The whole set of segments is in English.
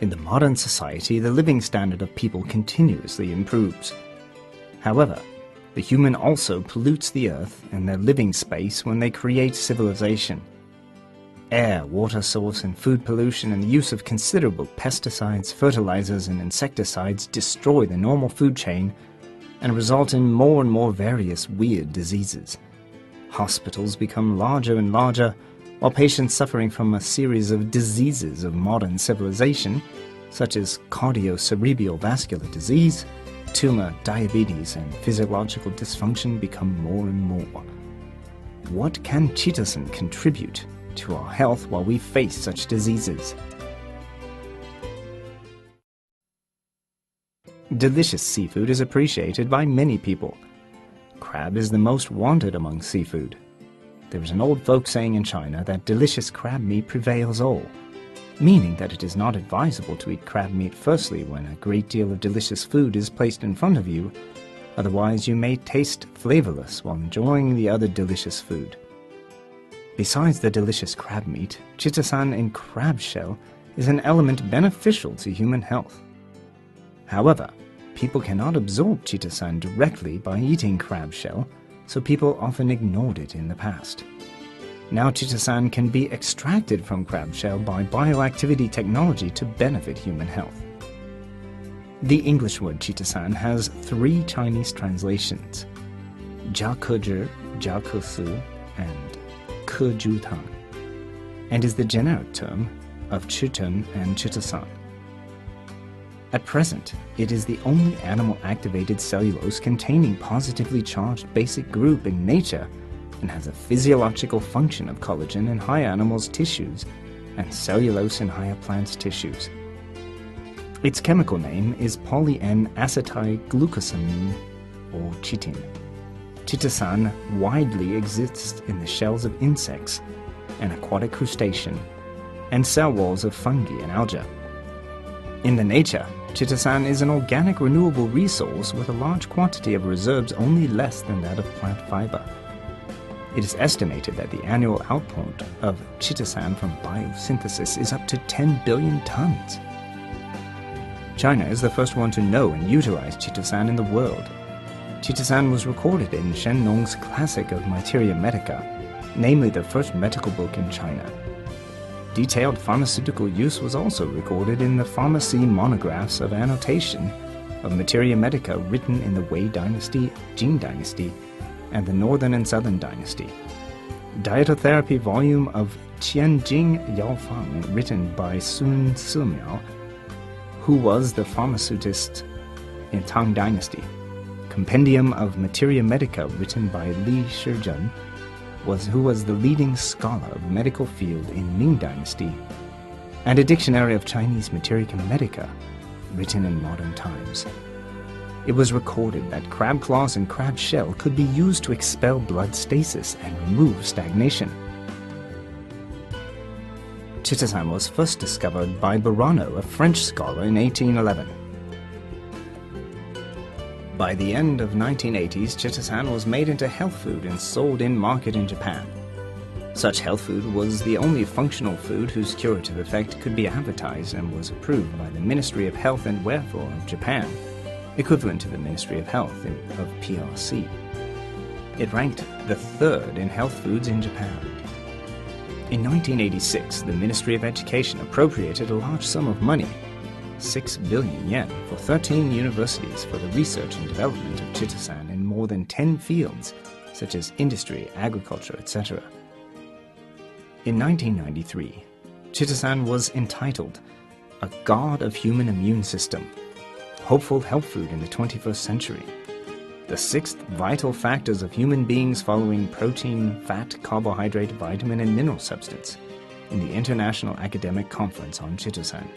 In the modern society, the living standard of people continuously improves. However, the human also pollutes the earth and their living space when they create civilization. Air, water source, and food pollution and the use of considerable pesticides, fertilizers, and insecticides destroy the normal food chain and result in more and more various weird diseases. Hospitals become larger and larger, while patients suffering from a series of diseases of modern civilization, such as cardio-cerebral vascular disease, tumor, diabetes, and physiological dysfunction become more and more. What can Chitosan contribute to our health while we face such diseases? Delicious seafood is appreciated by many people. Crab is the most wanted among seafood. There is an old folk saying in China that delicious crab meat prevails all, meaning that it is not advisable to eat crab meat firstly when a great deal of delicious food is placed in front of you, otherwise you may taste flavorless while enjoying the other delicious food. Besides the delicious crab meat, chitosan in crab shell is an element beneficial to human health. However, people cannot absorb chitosan directly by eating crab shell, so people often ignored it in the past. Now chitosan can be extracted from crab shell by bioactivity technology to benefit human health. The English word chitosan has 3 Chinese translations: jiakezhi, jiakesu, and kejutang, and is the generic term of chitin and chitosan. At present, it is the only animal-activated cellulose containing positively charged basic group in nature and has a physiological function of collagen in higher animals' tissues and cellulose in higher plants' tissues. Its chemical name is poly-N-acetylglucosamine, or chitin. Chitosan widely exists in the shells of insects and aquatic crustacean and cell walls of fungi and algae. In the nature, chitosan is an organic renewable resource with a large quantity of reserves only less than that of plant fiber. It is estimated that the annual output of chitosan from biosynthesis is up to 10 billion tons. China is the first one to know and utilize chitosan in the world. Chitosan was recorded in Shen Nong's classic of Materia Medica, namely the first medical book in China. Detailed pharmaceutical use was also recorded in the pharmacy monographs of annotation of Materia Medica written in the Wei Dynasty, Jin Dynasty, and the Northern and Southern Dynasty. Dietotherapy volume of Qianjing Yaofang written by Sun Simiao, who was the pharmaceutist in Tang Dynasty. Compendium of Materia Medica written by Li Shizhen, who was the leading scholar of the medical field in Ming Dynasty, and a dictionary of Chinese Materia Medica written in modern times. It was recorded that crab claws and crab shell could be used to expel blood stasis and remove stagnation. Chitosan was first discovered by Burano, a French scholar, in 1811. By the end of 1980s, chitosan was made into health food and sold in market in Japan. Such health food was the only functional food whose curative effect could be advertised and was approved by the Ministry of Health and Welfare of Japan, equivalent to the Ministry of Health of PRC. It ranked the 3rd in health foods in Japan. In 1986, the Ministry of Education appropriated a large sum of money, 6 billion yen, for 13 universities for the research and development of chitosan in more than 10 fields, such as industry, agriculture, etc. In 1993, chitosan was entitled A God of Human Immune System, Hopeful Health Food in the 21st Century, the 6th vital factors of human beings following protein, fat, carbohydrate, vitamin, and mineral substance in the International Academic Conference on Chitosan.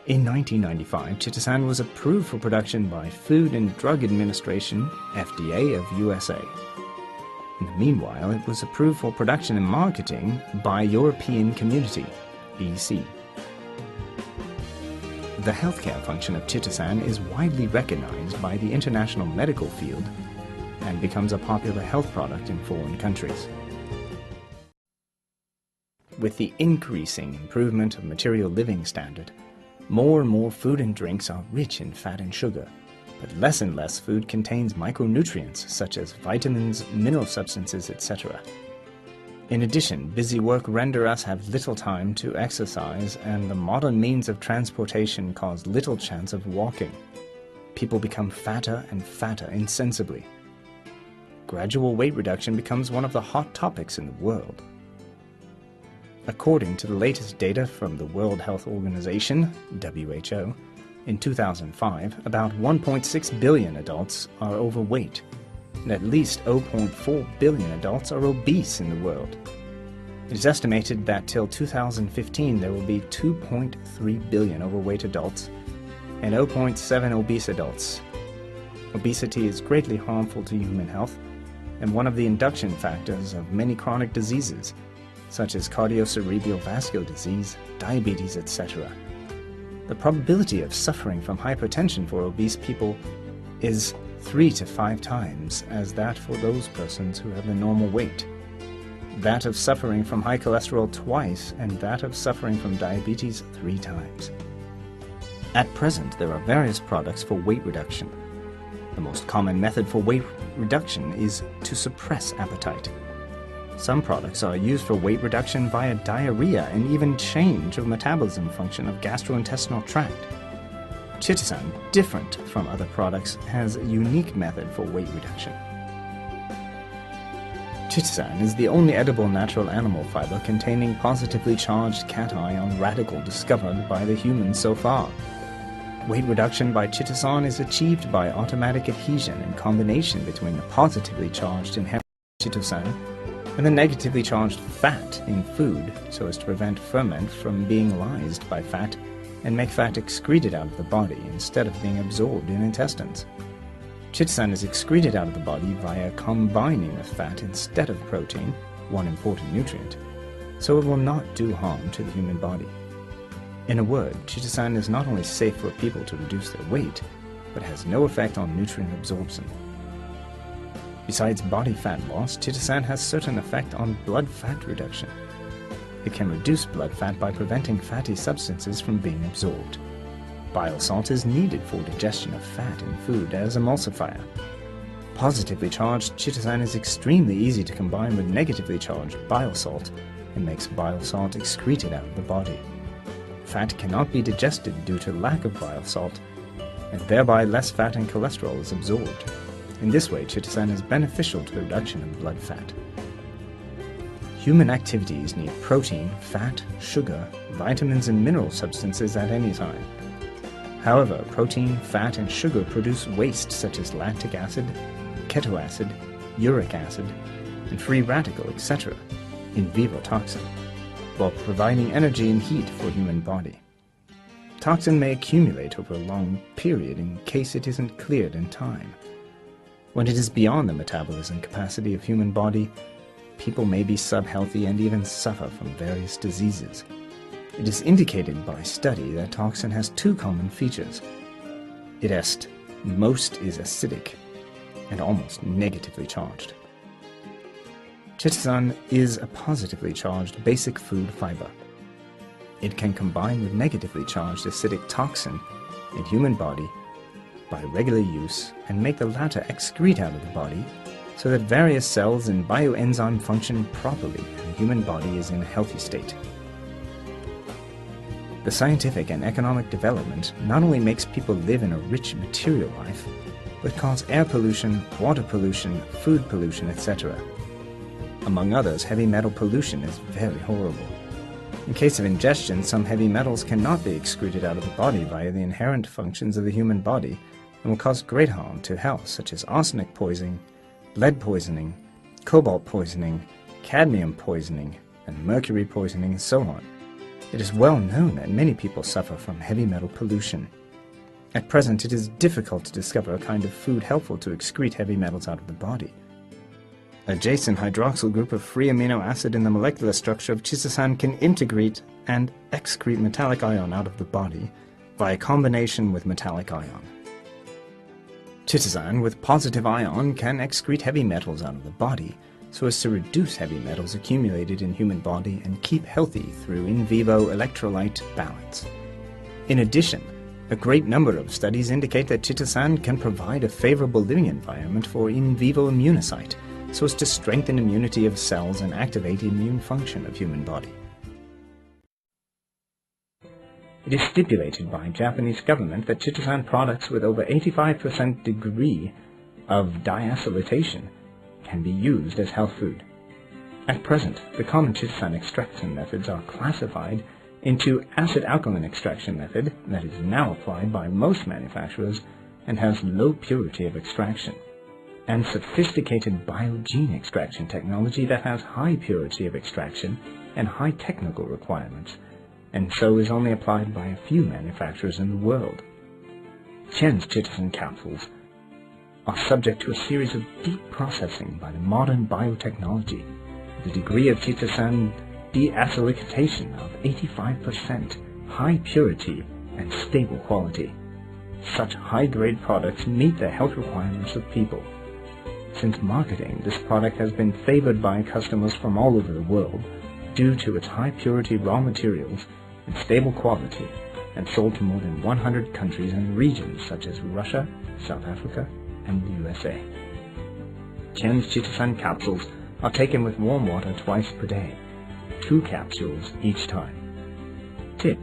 In 1995, chitosan was approved for production by Food and Drug Administration, FDA of USA. In the meanwhile, it was approved for production and marketing by European Community, EC. The healthcare function of chitosan is widely recognized by the international medical field and becomes a popular health product in foreign countries. With the increasing improvement of material living standard, more and more food and drinks are rich in fat and sugar, but less and less food contains micronutrients such as vitamins, mineral substances, etc. In addition, busy work render us have little time to exercise, and the modern means of transportation cause little chance of walking. People become fatter and fatter insensibly. Gradual weight reduction becomes one of the hot topics in the world. According to the latest data from the World Health Organization, WHO, in 2005, about 1.6 billion adults are overweight, and at least 0.4 billion adults are obese in the world. It is estimated that till 2015 there will be 2.3 billion overweight adults and 0.7 obese adults. Obesity is greatly harmful to human health and one of the induction factors of many chronic diseases, such as cardiovascular disease, diabetes, etc. The probability of suffering from hypertension for obese people is 3 to 5 times as that for those persons who have the normal weight. That of suffering from high cholesterol twice, and that of suffering from diabetes 3 times. At present, there are various products for weight reduction. The most common method for weight reduction is to suppress appetite. Some products are used for weight reduction via diarrhea and even change of metabolism function of gastrointestinal tract. Chitosan, different from other products, has a unique method for weight reduction. Chitosan is the only edible natural animal fiber containing positively charged cation radical discovered by the humans so far. Weight reduction by chitosan is achieved by automatic adhesion and combination between the positively charged inherent chitosan and the negatively charged fat in food so as to prevent ferment from being lysed by fat and make fat excreted out of the body instead of being absorbed in intestines. Chitosan is excreted out of the body via combining with fat instead of protein, one important nutrient, so it will not do harm to the human body. In a word, chitosan is not only safe for people to reduce their weight, but has no effect on nutrient absorption. Besides body fat loss, chitosan has certain effect on blood fat reduction. It can reduce blood fat by preventing fatty substances from being absorbed. Bile salt is needed for digestion of fat in food as emulsifier. Positively charged chitosan is extremely easy to combine with negatively charged bile salt and makes bile salt excreted out of the body. Fat cannot be digested due to lack of bile salt, and thereby less fat and cholesterol is absorbed. In this way, chitosan is beneficial to the reduction of blood fat. Human activities need protein, fat, sugar, vitamins and mineral substances at any time. However, protein, fat and sugar produce waste such as lactic acid, keto acid, uric acid, and free radical, etc. in vivo toxin, while providing energy and heat for human body. Toxin may accumulate over a long period in case it isn't cleared in time. When it is beyond the metabolism capacity of human body, people may be subhealthy and even suffer from various diseases. It is indicated by study that toxin has 2 common features. Most is acidic and almost negatively charged. Chitosan is a positively charged basic food fiber. It can combine with negatively charged acidic toxin in human body by regular use and make the latter excrete out of the body so that various cells and bioenzyme function properly and the human body is in a healthy state. The scientific and economic development not only makes people live in a rich material life, but cause air pollution, water pollution, food pollution, etc. Among others, heavy metal pollution is very horrible. In case of ingestion, some heavy metals cannot be excreted out of the body via the inherent functions of the human body and will cause great harm to health, such as arsenic poisoning, lead poisoning, cobalt poisoning, cadmium poisoning, and mercury poisoning, and so on. It is well known that many people suffer from heavy metal pollution. At present, it is difficult to discover a kind of food helpful to excrete heavy metals out of the body. A Jason hydroxyl group of free amino acid in the molecular structure of chitosan can integrate and excrete metallic ion out of the body via combination with metallic ion. Chitosan with positive ion can excrete heavy metals out of the body so as to reduce heavy metals accumulated in human body and keep healthy through in vivo electrolyte balance. In addition, a great number of studies indicate that chitosan can provide a favorable living environment for in vivo immunocyte, so as to strengthen immunity of cells and activate immune function of human body. It is stipulated by Japanese government that chitosan products with over 85% degree of diacylation can be used as health food. At present, the common chitosan extraction methods are classified into acid-alkaline extraction method that is now applied by most manufacturers and has low purity of extraction, and sophisticated biogene extraction technology that has high purity of extraction and high technical requirements, and so is only applied by a few manufacturers in the world. TIENS Chitosan capsules are subject to a series of deep processing by the modern biotechnology, with a degree of chitosan deacylication of 85%, high purity and stable quality. Such high-grade products meet the health requirements of people. Since marketing, this product has been favored by customers from all over the world due to its high-purity raw materials and stable quality, and sold to more than 100 countries and regions such as Russia, South Africa, and the USA. TIENS Chitosan capsules are taken with warm water twice per day, 2 capsules each time. Tip: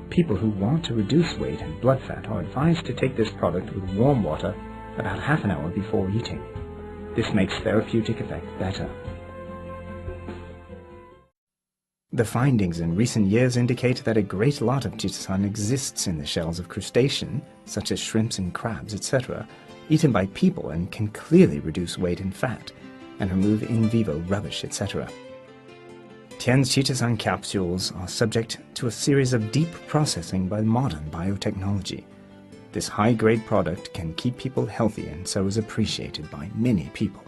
people who want to reduce weight and blood fat are advised to take this product with warm water about half an hour before eating. This makes therapeutic effect better. The findings in recent years indicate that a great lot of chitosan exists in the shells of crustaceans, such as shrimps and crabs, etc., eaten by people and can clearly reduce weight and fat, and remove in vivo rubbish, etc. TIENS Chitosan capsules are subject to a series of deep processing by modern biotechnology. This high-grade product can keep people healthy and so is appreciated by many people.